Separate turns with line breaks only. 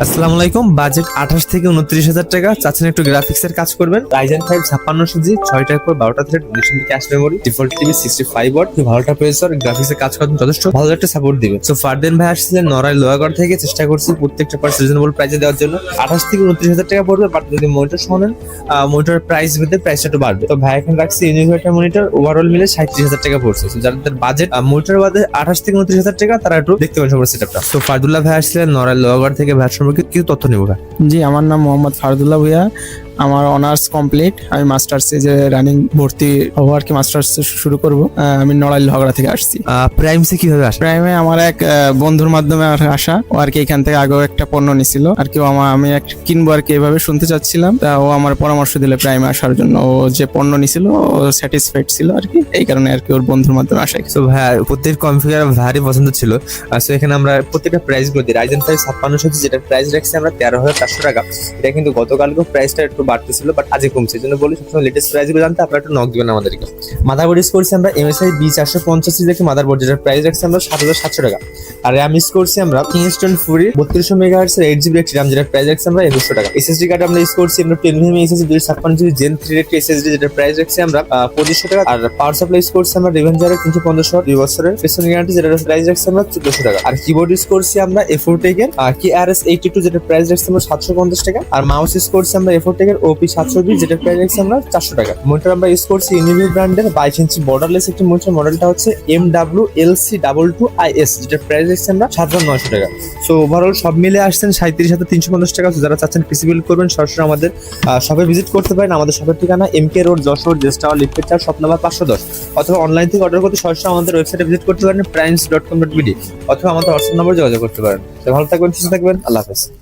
আসসালামু আলাইকুম। বাজেট 28 থেকে 29,000 টাকা। চাচ্ছেন একটু গ্রাফিক্সের কাজ করবেন। Ryzen 5 5600G 6টা কোর 12টা থ্রেড 19 ক্যাশ মেমরি, ডিফল্ট টিভি 65 ওয়াট, ভালোটা প্রসেসর, গ্রাফিক্সের কাজ করার জন্য যথেষ্ট ভালো একটা সাপোর্ট দিবে। সো ফারদেন ভাই আসছিলেন নড়াইল লোহাগড় থেকে। চেষ্টা করছি প্রত্যেকটা পার্স রিজনেবল প্রাইসে দেওয়ার জন্য। 28 থেকে 29,000 টাকা পড়বে, বাট যদি মনিটর শোনেন মনিটর প্রাইস ভেদে প্রাইসটা একটু বাড়বে। তো ভাই এখন রাখছি ইউনিভার্টার মনিটর ওভারঅল মিলে 37,000 টাকা পড়ছে। সো যাদের বাজেট মনিটর বাদে 28 থেকে 29,000 টাকা তারা একটু দেখতে পারেন সবার সেটআপটা। তো ফারদুল্লাহ ভাই আসছিলেন নড়াইল লোহাগড় থেকে। ভাই সম্পর্কে কিছু তথ্য নেব।
জি, আমার নাম মোহাম্মদ ফারদুল্লাহ ভুঁইয়া। আমার অনার্স কমপ্লিট। আমি মাস্টার্সে যে রানিং ভর্তি হবো আর কি, মাস্টার্স শুরু করব। আমি নড়াইল ঝগড়া থেকে আসছি।
প্রাইমসে কিভাবে আসে?
প্রাইমে আমার এক বন্ধুর মাধ্যমে আসা। ও আর কি এখান থেকে আগেও একটা পণ্য নিছিল আর কি। আমি কিনবো আর কি এভাবে শুনতে চাচ্ছিলাম। তা ও আমার পরামর্শ দিলে প্রাইমে আসার জন্য। ও যে পণ্য নিছিল ও স্যাটিসফাইড ছিল আর কি, এই কারণে আর কি ওর বন্ধুর মাধ্যমে আসা।
তো ভাই প্রত্যেক কনফিগার ভারী পছন্দ ছিল। সো এখানে আমরা প্রত্যেকটা প্রাইস গুলো দিই। Ryzen 5 5600 যেটা প্রাইস রাখছি আমরা 13,400 টাকা। এটা কিন্তু গতকালকে প্রাইসটা একটু বাড়তেছিল, বাট আজকে কমছে। এই জন্য বলি সবসময় লেটেস্ট প্রাইস গুলো জানতে আপনারা একটু নক দিবেন আমাদেরকে। মাদারবোর্ড ইউজ করছি আমরা MSI B450 দেখে মাদারবোর্ড, যেটার প্রাইস রাখছি আমরা 7,700 টাকা। আর র্যাম ইউজ করছি আমরা Kingston Fury 3200 মেগাহার্টজ এর 8GB একটি র্যাম, যেটার প্রাইস রাখছি আমরা 2100 টাকা। SSD কার্ড আমরা ইউজ করছি আমরা 10 SSD 256GB Gen 3 একটি SSD, যেটার প্রাইস রাখছি আমরা 2500 টাকা। আর পাওয়ার সাপ্লাই ইউজ করছি আমরা Revenger 350 ওয়াট 2 বছরের পেছন গ্যারান্টি, যেটার প্রাইস রাখছি আমরা 1400 টাকা। আর কিবোর্ড ইউজ করছি আমরা A4 এর KRS82, যেটার প্রাইস রাখছি আমরা 750 টাকা। আর মাউস ইউজ করছি আমরা A4 এর OP720, যেটার প্রাইস রাখছি আমরা 400 টাকা। মনিটর আমরা ইউজ করছি ইনিভি ব্র্যান্ডের 22 ইঞ্চি বর্ডারলেস একটি মনিটর। মডেলটা হচ্ছে MWLC22IS, যেটার প্রাইস রাখছি আমরা 7,900 টাকা। সো ওভারঅল সব মিলে আসছেন 37,350 টাকা। যারা চাচ্ছেন পিসি বিল্ড করবেন সরাসরি আমাদের শপে ভিজিট করতে পারেন। আমাদের শপের ঠিকানা MK রোড, যশোর, জেস্ট টাওয়ার, লিফটের 4, শপ নাম্বার 510। অথবা অনলাইন থেকে অর্ডার করতে সরাসরি আমাদের ওয়েবসাইটে ভিজিট করতে পারেন primes.com.bd, অথবা আমাদের হোয়াটসঅ্যাপ নম্বরে যোগাযোগ করতে পারেন। ভালো থাকবেন, সুস্থ থাকবেন, আল্লাহ হাফেজ।